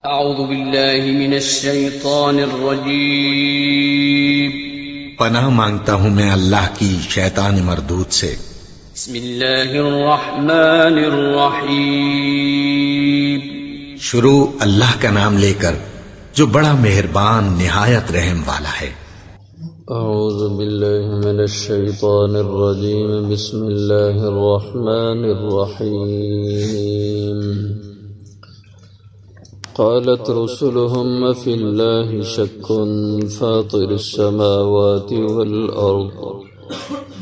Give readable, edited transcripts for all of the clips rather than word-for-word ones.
اعوذ باللہ من الشیطان الرجیم پناہ مانگتا ہوں میں اللہ کی شیطان مردود سے۔ بسم اللہ الرحمن الرحیم شروع اللہ کا نام لے کر جو بڑا مہربان نہایت رحم والا ہے۔ اعوذ باللہ من الشیطان الرجیم بسم اللہ الرحمن الرحیم قالت رسلهم في الله شك فاطر السماوات والأرض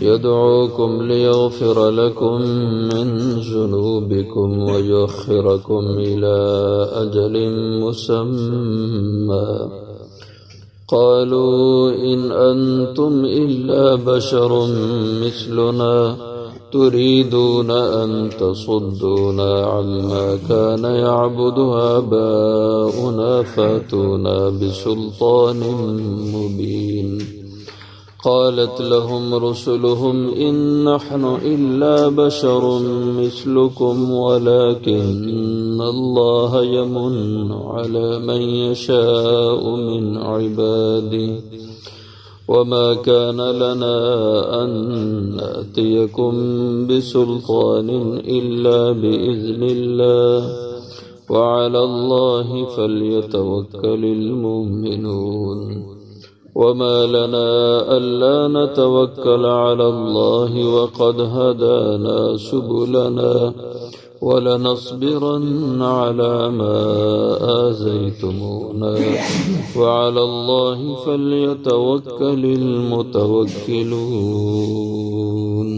يدعوكم ليغفر لكم من ذنوبكم ويؤخركم إلى أجل مسمى قالوا إن أنتم إلا بشر مثلنا تريدون أن تصدونا عما كان يعبد آباؤنا فاتونا بسلطان مبين قالت لهم رسلهم إن نحن إلا بشر مثلكم ولكن الله يمن على من يشاء من عباده وما كان لنا أن نأتيكم بسلطان إلا بإذن الله وعلى الله فليتوكل المؤمنون وما لنا ألا نتوكل على الله وقد هدانا سبلنا ولنصبرن على ما آذيتمونا وعلى الله فليتوكل المتوكلون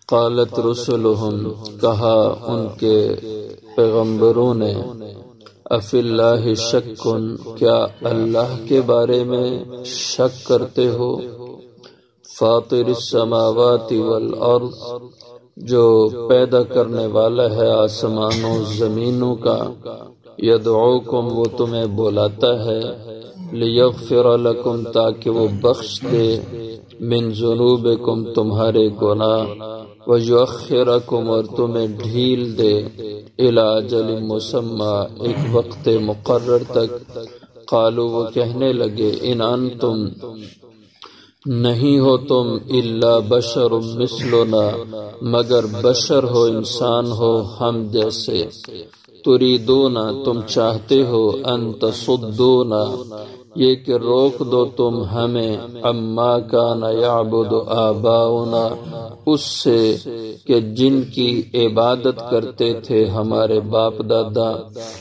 قالت رسلهم کہا ان کے پیغمبروں نے افی اللہ شکن کیا اللہ کے بارے میں شک کرتے ہو فاطر السماوات والارض جو پیدا کرنے والا ہے آسمانوں زمینوں کا یدعوکم وہ تمہیں بلاتا ہے لیغفر لکم تاکہ وہ بخش دے من ذنوبکم تمہارے گناہ ویؤخرکم اور تمہیں ڈھیل دے الی اجل مسمی ایک وقت مقرر تک قالوا وہ کہنے لگے ان انتم نہیں ہو تم الا بشر مثلنا مگر بشر ہو انسان ہو ہم جیسے تریدون تم چاہتے ہو ان تصدونا یہ کہ روک دو تم ہمیں اما کان یعبد آباؤنا اس سے کہ جن کی عبادت کرتے تھے ہمارے باپ دادا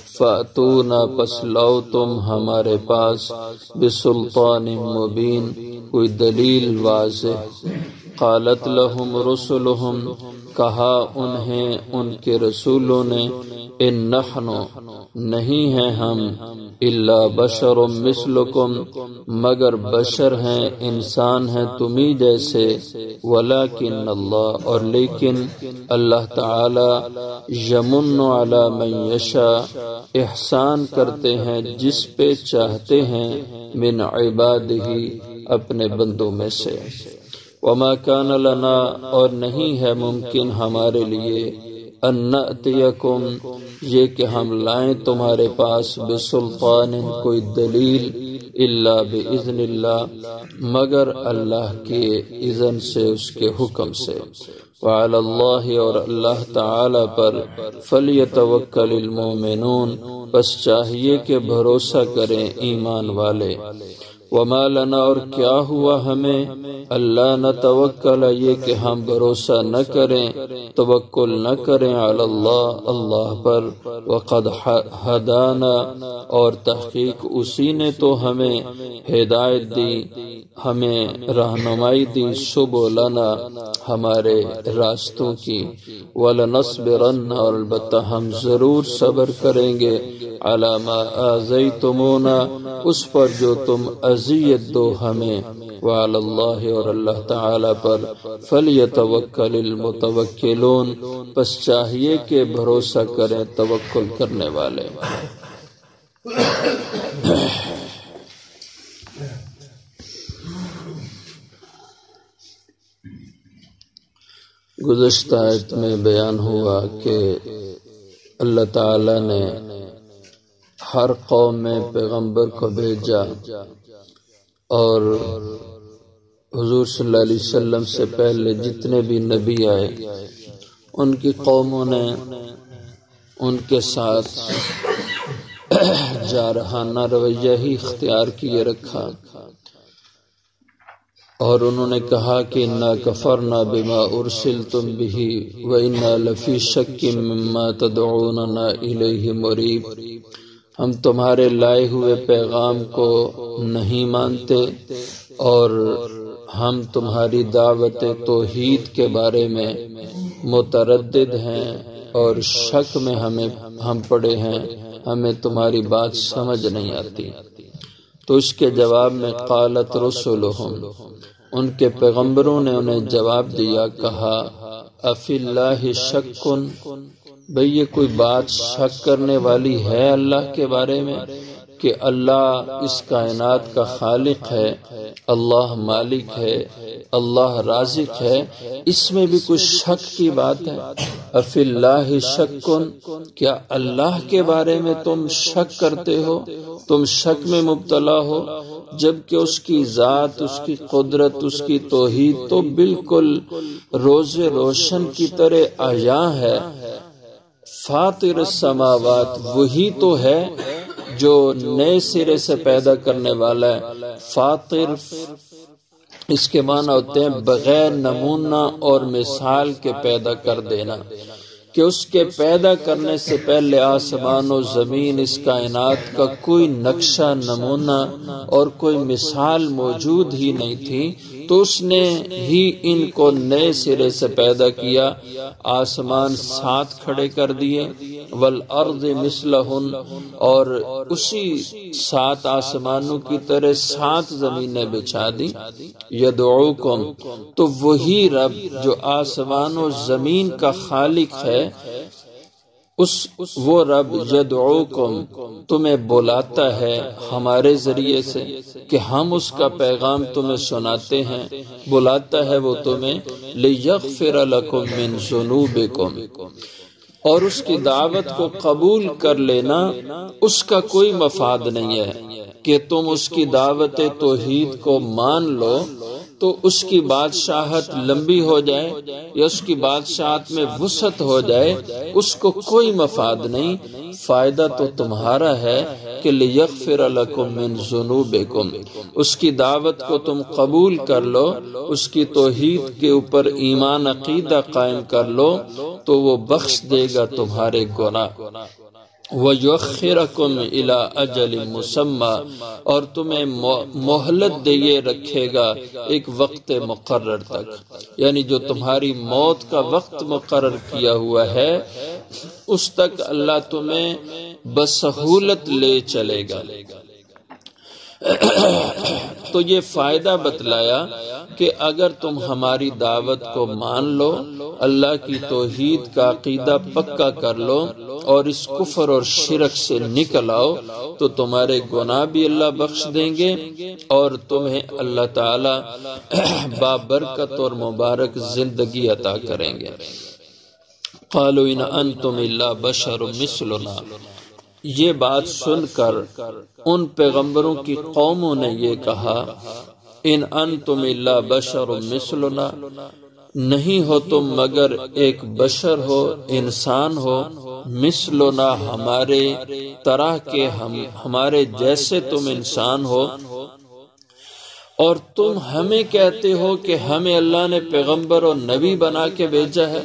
فاتونا پس لاؤ تم ہمارے پاس بسلطان مبین کوئی دلیل واضح قالت لهم رسلهم کہا انہیں ان کے رسولوں نے ان نحن نہیں ہیں ہم الا بشر مثلکم مگر بشر ہیں انسان ہیں تمہیں جیسے ولکن اللہ اور لیکن اللہ تعالی یمن علی من یشاء احسان کرتے ہیں جس پہ چاہتے ہیں من عبادہ اپنے بندوں میں سے وما کان لنا اور نہیں ہے ممکن ہمارے لیے ان نأتیکم یہ کہ ہم لائیں تمہارے پاس بسلطان کوئی دلیل الا باذن اللہ مگر اللہ کے اذن سے اس کے حکم سے وعلی اللہ اور اللہ تعالی پر فلیتوکل المؤمنون بس چاہیے کہ بھروسہ کریں ایمان والے وما لنا اور کیا ہوا ہمیں اللہ نتوکل یہ کہ ہم بھروسہ نہ کریں توکل نہ کریں علی اللہ اللہ پر وقد ہدانا اور تحقیق اسی نے تو ہمیں ہدایت دی ہمیں رہنمائی دی سبلنا ہمارے راستوں کی ولنصبرن اور البتہ ہم ضرور صبر کریں گے علی ما آذیتمونا اس پر جو تم اذیت دو ہمیں وعلی اللہ اور اللہ تعالی پر فلیتوکل المتوکلون پس چاہیے کہ بھروسہ کریں توکل کرنے والے گزشتہ آیت میں بیان ہوا کہ اللہ تعالی نے ہر قوم میں پیغمبر کو بھیجا اور حضور صلی اللہ علیہ وسلم سے پہلے جتنے بھی نبی آئے ان کی قوموں نے ان کے ساتھ جارحانہ رویہ ہی اختیار کیے رکھا اور انہوں نے کہا کہ انا کفرنا بما ارسلتم به وانا لفی شک مما تدعوننا الیہ مریب، ہم تمہارے لائے ہوئے پیغام کو نہیں مانتے اور ہم تمہاری دعوت توحید کے بارے میں متردد ہیں اور شک میں ہم پڑے ہیں، ہمیں تمہاری بات سمجھ نہیں آتی۔ تو اس کے جواب میں قالت رسلہم، ان کے پیغمبروں نے انہیں جواب دیا، کہا افی اللہ شک، بھئی یہ کوئی بات شک کرنے والی ہے اللہ کے بارے میں کہ اللہ اس کائنات کا خالق ہے، اللہ مالک ہے، اللہ رازق ہے، اس میں بھی کچھ شک کی بات ہے؟ افی اللہ شک، کیا اللہ کے بارے میں تم شک کرتے ہو، تم شک میں مبتلا ہو، جبکہ اس کی ذات، اس کی قدرت، اس کی توحید تو بالکل روز روشن کی طرح عیاں ہے۔ فاطر السماوات، وہی تو ہے جو نئے سرے سے پیدا کرنے والا ہے۔ فاطر اس کے معنی ہوتے ہیں بغیر نمونہ اور مثال کے پیدا کر دینا، کہ اس کے پیدا کرنے سے پہلے آسمان و زمین، اس کائنات کا کوئی نقشہ، نمونہ اور کوئی مثال موجود ہی نہیں تھی، تو اس نے ہی ان کو نئے سرے سے پیدا کیا، آسمان 7 کھڑے کر دیے، والارض مثلہن، اور اسی 7 آسمانوں کی طرح 7 زمینیں بچھا دی، یدعوکم، تو وہی رب جو آسمان و زمین کا خالق ہے، وہ رب یدعوکم، تمہیں بلاتا ہے ہمارے ذریعے سے کہ ہم اس کا پیغام تمہیں سناتے ہیں، بلاتا ہے وہ تمہیں لیغفر لکم من ذنوبکم، اور اس کی دعوت کو قبول کر لینا اس کا کوئی مفاد نہیں ہے کہ تم اس کی دعوت توحید کو مان لو تو اس کی بادشاہت لمبی ہو جائے یا اس کی بادشاہت میں وسعت ہو جائے، اس کو کوئی مفاد نہیں، فائدہ تو تمہارا ہے کہ لیغفر لکم من ذنوبکم، اس کی دعوت کو تم قبول کر لو، اس کی توحید کے اوپر ایمان عقیدہ قائم کر لو تو وہ بخش دے گا تمہارے گناہ، وَيُؤَخِّرَكُمْ إِلَىٰ أَجَلٍ مُّسَمًّى، اور تمہیں مہلت دیے رکھے گا ایک وقت مقرر تک، یعنی جو تمہاری موت کا وقت مقرر کیا ہوا ہے اس تک اللہ تمہیں بسہولت لے چلے گا۔ تو یہ فائدہ بتلایا کہ اگر تم ہماری دعوت کو مان لو، اللہ کی توحید کا عقیدہ پکا کر لو اور اس کفر اور شرک سے نکل آؤ تو تمہارے گناہ بھی اللہ بخش دیں گے اور تمہیں اللہ تعالی بابرکت اور مبارک زندگی عطا کریں گے۔ قالوا ان انتم الا بشر مثلنا، یہ بات سن کر ان پیغمبروں کی قوموں نے یہ کہا، ان انتم الا بشر مثلنا، نہیں ہو تم مگر ایک بشر ہو، انسان ہو، مثلنا، ہمارے طرح کے، ہمارے جیسے تم انسان ہو، اور تم ہمیں کہتے ہو کہ ہمیں اللہ نے پیغمبر اور نبی بنا کے بھیجا ہے،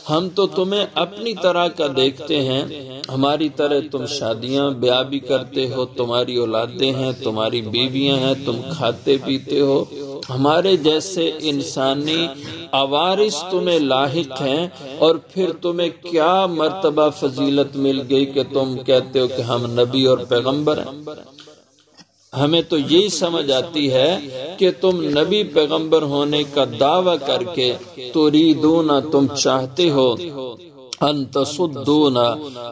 ہم تو تمہیں اپنی طرح کا دیکھتے ہیں، ہماری طرح تم شادیاں بیاہ بھی کرتے ہو، تمہاری اولادیں ہیں، تمہاری بیویاں ہیں، تم کھاتے پیتے ہو، ہمارے جیسے انسانی عوارض تمہیں لاحق ہیں، اور پھر تمہیں کیا مرتبہ فضیلت مل گئی کہ تم کہتے ہو کہ ہم نبی اور پیغمبر ہیں؟ ہمیں تو یہی سمجھ آتی ہے کہ تم نبی پیغمبر ہونے کا دعویٰ کر کے تریدون، تم چاہتے ہو، ان تصدونا،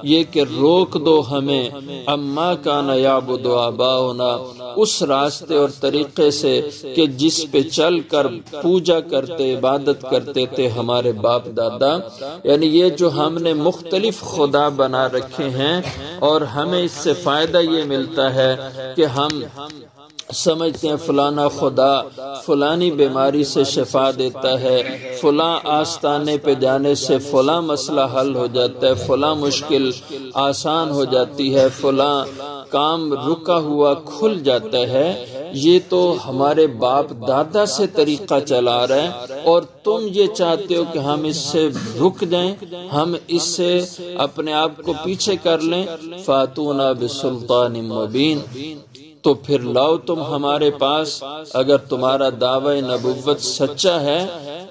یہ کہ روک دو ہمیں، اما کان یعبد آباؤنا، اس راستے اور طریقے سے کہ جس پہ چل کر پوجا کرتے، عبادت کرتے تھے ہمارے باپ دادا، یعنی یہ جو ہم نے مختلف خدا بنا رکھے ہیں، اور ہمیں اس سے فائدہ یہ ملتا ہے کہ ہم سمجھتے ہیں فلانا خدا فلانی بیماری سے شفا دیتا ہے، فلاں آستانے پہ جانے سے فلاں مسئلہ حل ہو جاتا ہے، فلاں مشکل آسان ہو جاتی ہے، فلاں کام رکا ہوا کھل جاتا ہے۔ یہ تو ہمارے باپ دادا سے طریقہ چلا رہا ہے، اور تم یہ چاہتے ہو کہ ہم اس سے رک جائیں، ہم اس سے اپنے آپ کو پیچھے کر لیں۔ فاتونا بسلطان مبین، تو پھر لاؤ تم ہمارے پاس، اگر تمہارا دعوی نبوت سچا ہے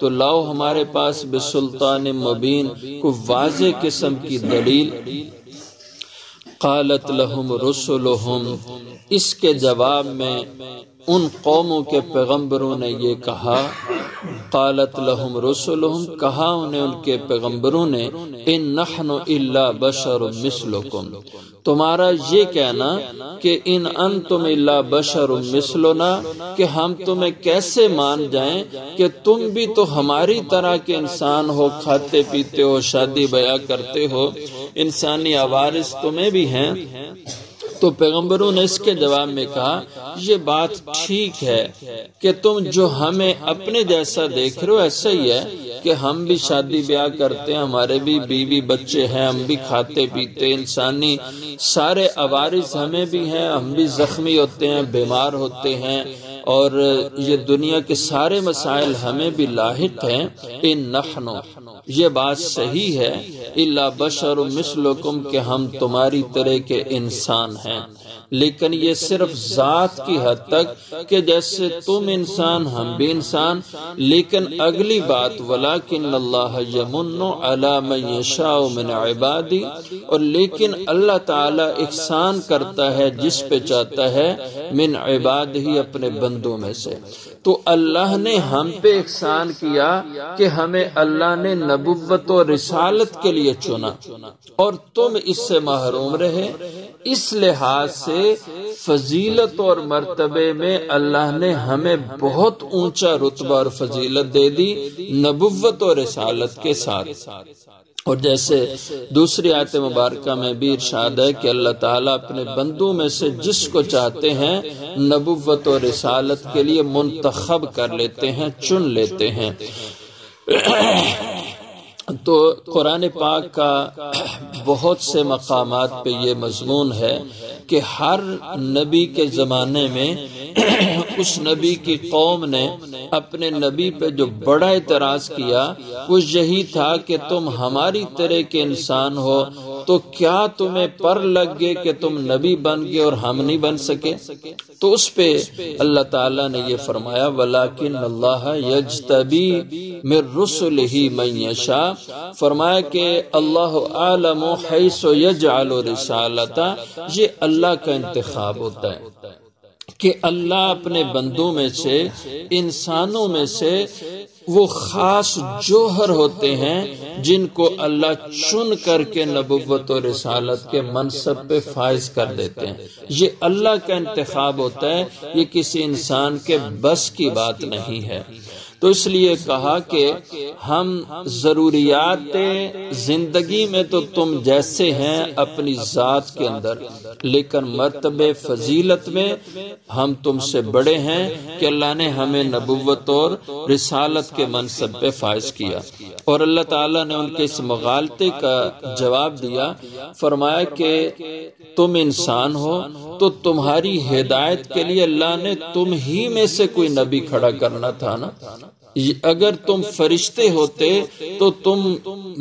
تو لاؤ ہمارے پاس بسلطان مبین، کو واضح قسم کی دلیل۔ قالت لہم رسلہم، اس کے جواب میں ان قوموں کے پیغمبروں نے یہ کہا، قالت لہم رسلہم، کہا انہیں ان کے پیغمبروں نے، ان نحن الا بشر مثلکم، تمہارا یہ کہنا کہ ان انتم الا بشر مثلنا، کہ ہم تمہیں کیسے مان جائیں کہ تم بھی تو ہماری طرح کے انسان ہو، کھاتے پیتے ہو، شادی بیاہ کرتے ہو، انسانی عوارض تمہیں بھی ہیں۔ تو پیغمبروں نے اس کے جواب میں کہا، یہ بات ٹھیک ہے کہ تم جو ہمیں اپنے جیسا دیکھ رہے ہو ایسا ہی ہے کہ ہم بھی شادی بیاہ کرتے ہیں، ہمارے بھی بیوی بچے ہیں، ہم بھی کھاتے پیتے، انسانی سارے عوارض ہمیں بھی ہیں، ہم بھی زخمی ہوتے ہیں، بیمار ہوتے ہیں، اور یہ دنیا کے سارے مسائل ہمیں بھی لاحق ہیں۔ ان نحن، یہ بات صحیح ہے، الا بشر مثلکم، کہ ہم تمہاری طرح کے انسان ہیں، لیکن یہ صرف ذات کی حد تک کہ جیسے تم انسان ہم بھی انسان، لیکن اگلی بات ولیکن اللہ یمن علی من یشاء من عبادی، اور لیکن اللہ تعالی احسان کرتا ہے جس پہ چاہتا ہے، من عبادی، اپنے بندوں میں سے۔ تو اللہ نے ہم پہ احسان کیا کہ ہمیں اللہ نے نبوت و رسالت کے لیے چنا، اور تم اس سے محروم رہے۔ اس لحاظ سے فضیلت اور مرتبے میں اللہ نے ہمیں بہت اونچا رتبہ اور فضیلت دے دی نبوت اور رسالت کے ساتھ۔ اور جیسے دوسری آیت مبارکہ میں بھی ارشاد ہے کہ اللہ تعالیٰ اپنے بندوں میں سے جس کو چاہتے ہیں نبوت اور رسالت کے لیے منتخب کر لیتے ہیں، چن لیتے ہیں۔ تو قرآن پاک کا بہت سے مقامات پہ یہ مضمون ہے کہ ہر نبی کے زمانے میں اس نبی کی قوم نے اپنے نبی پہ جو بڑا اعتراض کیا وہ یہی تھا کہ تم ہماری طرح کے انسان ہو تو کیا تمہیں پر لگ گئے کہ تم نبی بن گئے اور ہم نہیں بن سکے؟ تو اس پہ اللہ تعالیٰ نے یہ فرمایا وَلَٰكِنَّ اللَّهَ يَجْتَبِي مِن رُّسُلِهِ مَن يَشَاءُ، فرمایا کہ اللہ عالم حیث یجعل رسالتہ، یہ اللہ کا انتخاب ہوتا ہے کہ اللہ اپنے بندوں میں سے، انسانوں میں سے وہ خاص جوہر ہوتے ہیں جن کو اللہ چن کر کے نبوت و رسالت کے منصب پہ فائز کر دیتے ہیں۔ یہ اللہ کا انتخاب ہوتا ہے، یہ کسی انسان کے بس کی بات نہیں ہے۔ تو اس لیے کہا کہ ہم ضروریات زندگی میں تو تم جیسے ہیں اپنی ذات کے اندر، لیکن مرتبے فضیلت میں ہم تم سے بڑے ہیں کہ اللہ نے ہمیں نبوت اور رسالت کے منصب پہ فائز کیا۔ اور اللہ تعالیٰ نے ان کے اس مغالطے کا جواب دیا، فرمایا کہ تم انسان ہو تو تمہاری ہدایت کے لیے اللہ نے تم ہی میں سے کوئی نبی کھڑا کرنا تھا نا۔ اگر تم فرشتے ہوتے تو تم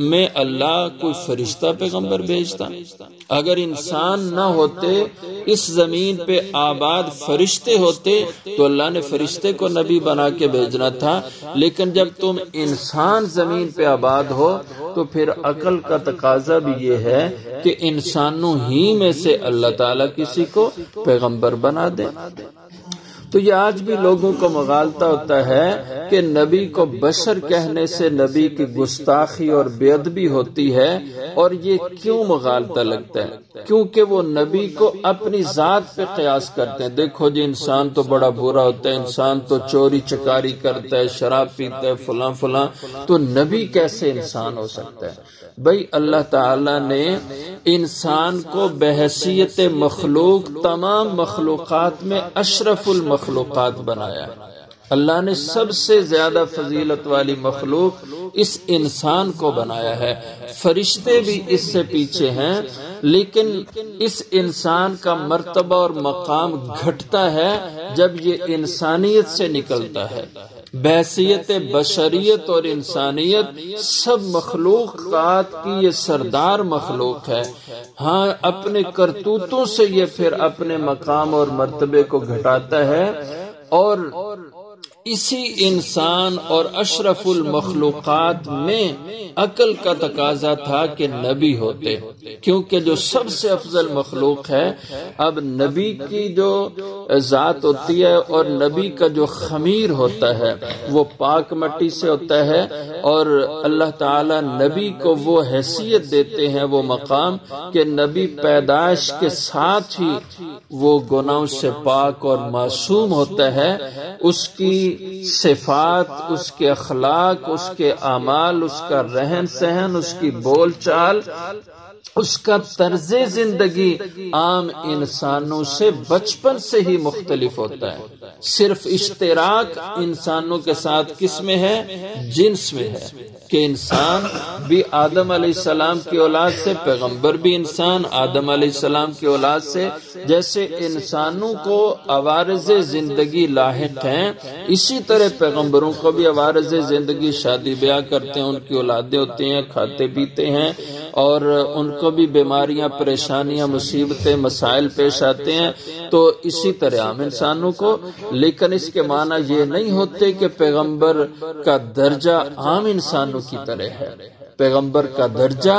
میں اللہ کوئی فرشتہ پیغمبر بھیجتا، اگر انسان نہ ہوتے اس زمین پہ آباد فرشتے ہوتے تو اللہ نے فرشتے کو نبی بنا کے بھیجنا تھا۔ لیکن جب تم انسان زمین پہ آباد ہو تو پھر عقل کا تقاضا بھی یہ ہے کہ انسانوں ہی میں سے اللہ تعالیٰ کسی کو پیغمبر بنا دے۔ تو یہ آج بھی لوگوں کو مغالطہ ہوتا ہے کہ نبی کو بشر کہنے سے نبی کی گستاخی اور بے ادبی ہوتی ہے، اور یہ کیوں مغالطہ لگتا ہے؟ کیونکہ وہ نبی کو اپنی ذات پہ قیاس کرتے ہیں۔ دیکھو جی انسان تو بڑا برا ہوتا ہے، انسان تو چوری چکاری کرتا ہے، شراب پیتا ہے، فلاں فلاں، تو نبی کیسے انسان ہو سکتا ہے؟ بھائی اللہ تعالی نے انسان کو بحیثیت مخلوق تمام مخلوقات میں اشرف المخلوقات بنایا۔ اللہ نے سب سے زیادہ فضیلت والی مخلوق اس انسان کو بنایا ہے۔ فرشتے بھی اس سے پیچھے ہیں، لیکن اس انسان کا مرتبہ اور مقام گھٹتا ہے جب یہ انسانیت سے نکلتا ہے۔ بحیثیت بشریت اور انسانیت سب مخلوقات کی یہ سردار مخلوق ہے۔ ہاں اپنے کرتوتوں سے یہ پھر اپنے مقام اور مرتبے کو گھٹاتا ہے، اور اسی انسان اور اشرف المخلوقات میں عقل کا تقاضا تھا کہ نبی ہوتے، کیونکہ جو سب سے افضل مخلوق ہے، اب نبی کی جو ذات ہوتی ہے اور نبی کا جو خمیر ہوتا ہے وہ پاک مٹی سے ہوتا ہے، اور اللہ تعالی نبی کو وہ حیثیت دیتے ہیں، وہ مقام کہ نبی پیدائش کے ساتھ ہی وہ گناہوں سے پاک اور معصوم ہوتا ہے۔ اس کی صفات، اس کے اخلاق، اس کے اعمال، اس کا رہن سہن، اس کی بول چال، اس کا طرز زندگی عام انسانوں سے بچپن سے ہی مختلف ہوتا ہے۔ صرف اشتراک انسانوں کے ساتھ کس میں ہے؟ جنس میں ہے، کہ انسان بھی آدم علیہ السلام کی اولاد سے، پیغمبر بھی انسان آدم علیہ السلام کی اولاد سے۔ جیسے انسانوں کو عوارض زندگی لاحق ہیں، اسی طرح پیغمبروں کو بھی عوارض زندگی، شادی بیاہ کرتے ہیں، ان کی اولادیں ہوتی ہیں، کھاتے پیتے ہیں، اور ان کو بھی بیماریاں، پریشانیاں، مصیبتیں، مسائل پیش آتے ہیں۔ تو اسی طرح عام انسانوں کو، لیکن اس کے معنی یہ نہیں ہوتے کہ پیغمبر کا درجہ عام انسانوں کی طرح ہے۔ پیغمبر کا درجہ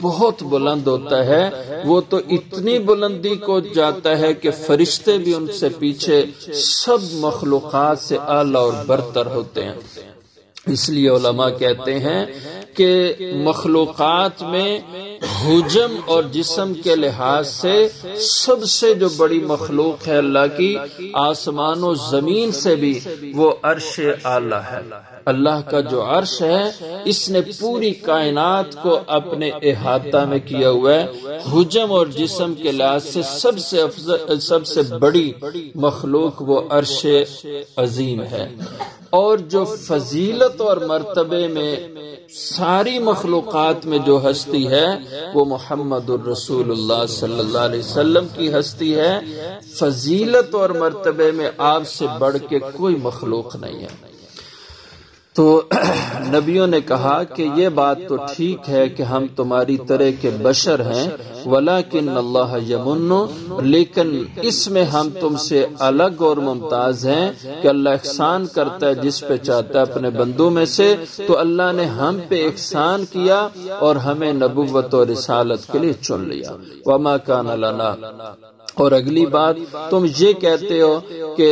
بہت بلند ہوتا ہے، وہ تو اتنی بلندی کو جاتا ہے کہ فرشتے بھی ان سے پیچھے سب مخلوقات سے اعلیٰ اور برتر ہوتے ہیں۔ اس لیے علماء کہتے ہیں کہ مخلوقات میں حجم اور جسم کے لحاظ سے سب سے جو بڑی مخلوق ہے اللہ کی، آسمان و زمین سے بھی، وہ عرش اعلیٰ ہے۔ اللہ کا جو عرش ہے اس نے پوری کائنات کو اپنے احاطہ میں کیا ہوا ہے۔ حجم اور جسم کے لحاظ سے سب سے بڑی مخلوق وہ عرش عظیم ہے، اور جو فضیلت اور مرتبے میں ساری مخلوقات میں جو ہستی ہے وہ محمد الرسول اللہ صلی اللہ علیہ وسلم کی ہستی ہے۔ فضیلت اور مرتبے میں آپ سے بڑھ کے کوئی مخلوق نہیں ہے۔ تو نبیوں نے کہا کہ یہ بات تو ٹھیک ہے کہ ہم تمہاری طرح کے بشر ہیں، ولیکن اللہ یمن، لیکن اس میں ہم تم سے الگ اور ممتاز ہیں کہ اللہ احسان کرتا ہے جس پہ چاہتا ہے اپنے بندوں میں سے۔ تو اللہ نے ہم پہ احسان کیا اور ہمیں نبوت اور رسالت کے لیے چن لیا۔ وما کان لنا، اور اگلی بات تم یہ کہتے ہو کہ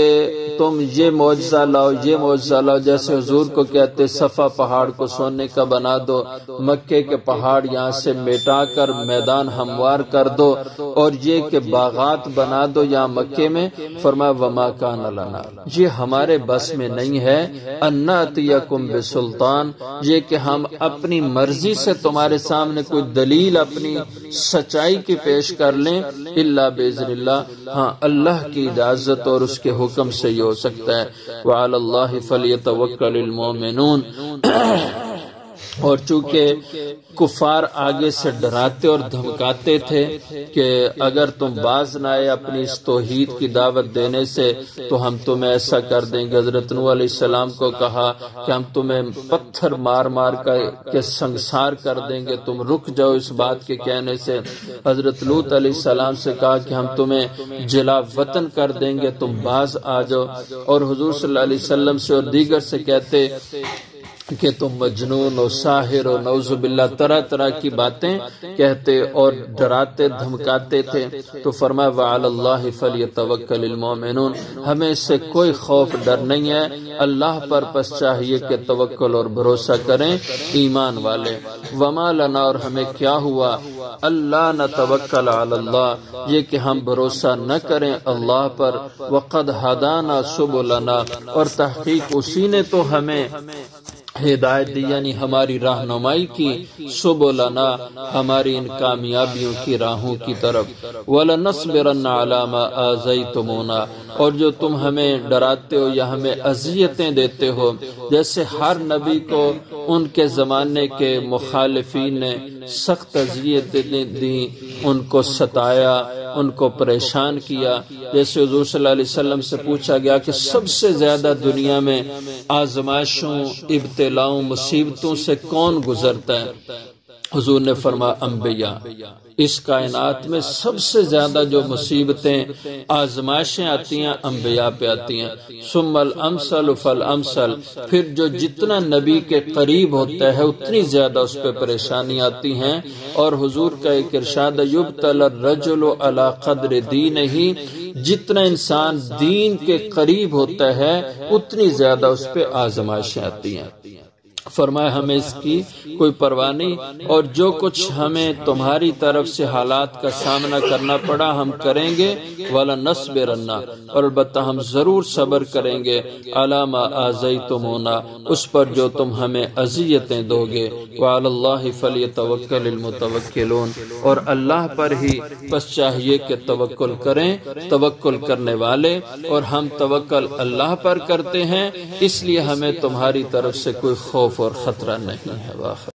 تم یہ معجزہ لاؤ، یہ معجزہ لاؤ، جیسے حضور کو کہتے صفا پہاڑ کو سونے کا بنا دو، مکے کے پہاڑ یہاں سے مٹا کر میدان ہموار کر دو، اور یہ کہ باغات بنا دو یہاں مکے میں۔ فرمایا وما کان لنا، یہ ہمارے بس میں نہیں ہے، ان ناتیکم بسلطان، یہ کہ ہم اپنی مرضی سے تمہارے سامنے کوئی دلیل اپنی سچائی کی پیش کر لیں، الا باذن اللہ، ہاں اللہ کی اجازت اور اس کے حکم سے یہ ہو سکتا ہے۔ وعلی اللہ فلیتوکل المؤمنون۔ اور چونکہ کفار آگے سے ڈراتے اور دھمکاتے تھے کہ اگر تم باز نہ آئے اپنی اس توحید کی دعوت دینے سے تو ہم تمہیں ایسا کر دیں گے۔ حضرت نوح علیہ السلام کو کہا کہ ہم تمہیں پتھر مار مار کے سنگسار کر دیں گے، تم رک جاؤ اس بات کے کہنے سے۔ حضرت لوط علیہ السلام سے کہا کہ ہم تمہیں جلا وطن کر دیں گے، تم باز آ جاؤ۔ اور حضور صلی اللہ علیہ وسلم سے اور دیگر سے کہتے کہ تم مجنون و ساحر و نعوذ باللہ طرح طرح کی باتیں کہتے اور ڈراتے دھمکاتے تھے، تو فرمایا وعلی اللہ فلیتوکل المؤمنون، ہمیں اس سے کوئی خوف ڈر نہیں ہے، اللہ پر پس چاہیے کہ توکل اور بھروسہ کریں ایمان والے۔ وما لنا، اور ہمیں کیا ہوا، اللہ نتوکل علی اللہ، یہ کہ ہم بھروسہ نہ کریں اللہ پر، وقد ہدانا سبلنا، اور تحقیق اسی نے تو ہمیں ہدایت دی، یعنی ہماری رہنمائی کی، سبلنا، ہماری ان کامیابیوں کی راہوں کی طرف، وَلَنَصْبِرَنَّ عَلَىٰ مَا آذَيْتُمُونَا، اور جو تم ہمیں ڈراتے ہو یا ہمیں اذیتیں دیتے ہو، جیسے ہر نبی کو ان کے زمانے کے مخالفین نے سخت اذیتیں دی، ان کو ستایا، ان کو پریشان کیا۔ جیسے حضور صلی اللہ علیہ وسلم سے پوچھا گیا کہ سب سے زیادہ دنیا میں آزمائشوں، ابتلاؤں، مصیبتوں سے کون گزرتا ہے؟ حضور نے فرمایا انبیاء۔ اس کائنات میں سب سے زیادہ جو مصیبتیں، آزمائشیں آتی ہیں، انبیاء پہ آتی ہیں۔ ثم الامثل فالامثل، پھر جو جتنا نبی کے قریب ہوتا ہے اتنی زیادہ اس پہ پریشانی آتی ہیں۔ اور حضور کا ایک ارشاد یبتلی الرجل علی قدر دینہ، جتنا انسان دین کے قریب ہوتا ہے اتنی زیادہ اس پہ آزمائشیں آتی ہیں۔ فرمایا ہمیں اس کی کوئی پرواہ نہیں، اور جو کچھ ہمیں تمہاری طرف سے حالات کا سامنا کرنا پڑا ہم کریں گے، وَلَنَصْبِرَنَّ، اور البتہ ہم ضرور صبر کریں گے، عَلَىٰ مَا آذَيْتُمُونَا، اس پر جو تم ہمیں اذیتیں دو گے، وَعَلَى اللَّهِ فَلْيَتَوَكَّلِ الْمُتَوَكِّلُونَ، اور اللہ پر ہی بس چاہیے کہ توکل کریں توکل کرنے والے، اور ہم توکل اللہ پر کرتے ہیں، اس لیے ہمیں تمہاری طرف سے کوئی خوف اور خطرہ نہیں ہے۔